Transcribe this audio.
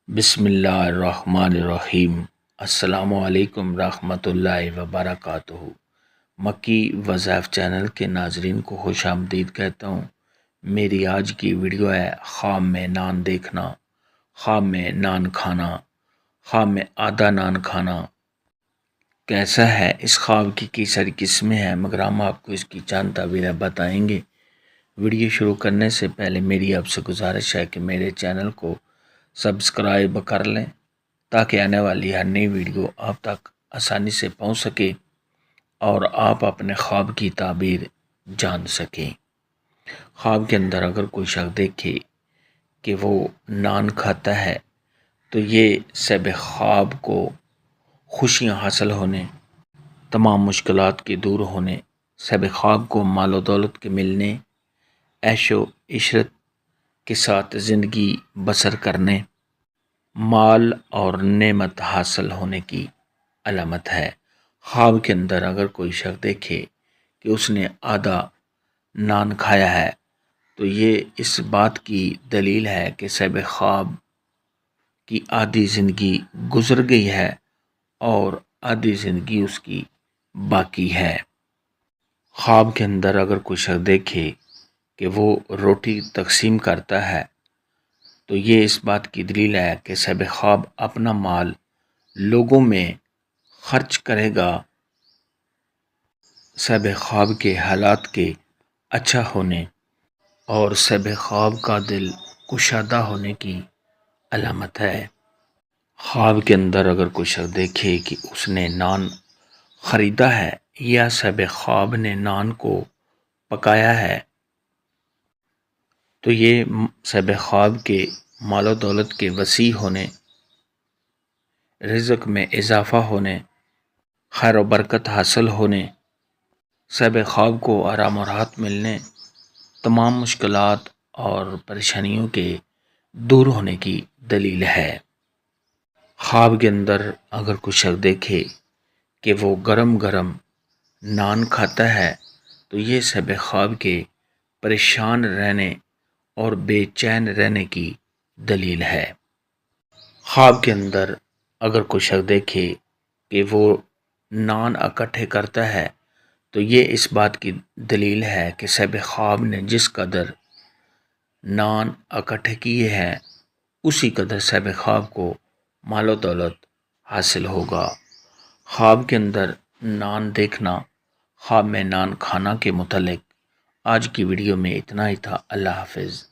بسم اللہ الرحمن الرحیم۔ السلام علیکم ورحمۃ اللہ وبرکاتہ۔ مکی وظائف چینل کے ناظرین کو خوش آمدید کہتا ہوں۔ میری آج کی ویڈیو ہے خواب میں نان دیکھنا، خواب میں نان کھانا، خواب میں آدھا نان کھانا کیسا ہے۔ اس خواب کی کئی ساری قسمیں ہیں، مگر ہم آپ کو اس کی چند تعبیریں بتائیں گے۔ ویڈیو شروع کرنے سے پہلے میری آپ سے گزارش ہے کہ میرے چینل کو سبسکرائب کر لیں تاکہ آنے والی ہر نئی ویڈیو آپ تک آسانی سے پہنچ سکے اور آپ اپنے خواب کی تعبیر جان سکیں۔ خواب کے اندر اگر کوئی شخص دیکھے کہ وہ نان کھاتا ہے تو یہ صاحب خواب کو خوشیاں حاصل ہونے، تمام مشکلات کے دور ہونے، صاحب خواب کو مال و دولت کے ملنے، عیش و عشرت کے ساتھ زندگی بسر کرنے، مال اور نعمت حاصل ہونے کی علامت ہے۔ خواب کے اندر اگر کوئی شخص دیکھے کہ اس نے آدھا نان کھایا ہے تو یہ اس بات کی دلیل ہے کہ صاحب خواب کی آدھی زندگی گزر گئی ہے اور آدھی زندگی اس کی باقی ہے۔ خواب کے اندر اگر کوئی شخص دیکھے کہ وہ روٹی تقسیم کرتا ہے تو یہ اس بات کی دلیل ہے کہ صاحب خواب اپنا مال لوگوں میں خرچ کرے گا۔ صاحب خواب کے حالات کے اچھا ہونے اور صاحب خواب کا دل کشادہ ہونے کی علامت ہے۔ خواب کے اندر اگر کوئی شخص دیکھے کہ اس نے نان خریدا ہے یا صاحب خواب نے نان کو پکایا ہے تو یہ صاحب خواب کے مال و دولت کے وسیع ہونے، رزق میں اضافہ ہونے، خیر و برکت حاصل ہونے، صاحب خواب کو آرام و راحت ملنے، تمام مشکلات اور پریشانیوں کے دور ہونے کی دلیل ہے۔ خواب کے اندر اگر کوئی شخص دیکھے کہ وہ گرم گرم نان کھاتا ہے تو یہ صاحب خواب کے پریشان رہنے اور بے چین رہنے کی دلیل ہے۔ خواب کے اندر اگر کوئی شخص دیکھے کہ وہ نان اکٹھے کرتا ہے تو یہ اس بات کی دلیل ہے کہ صاحب خواب نے جس قدر نان اکٹھے کیے ہیں اسی قدر صاحب خواب کو مال و دولت حاصل ہوگا۔ خواب کے اندر نان دیکھنا، خواب میں نان کھانا کے متعلق آج کی ویڈیو میں اتنا ہی تھا۔ اللہ حافظ۔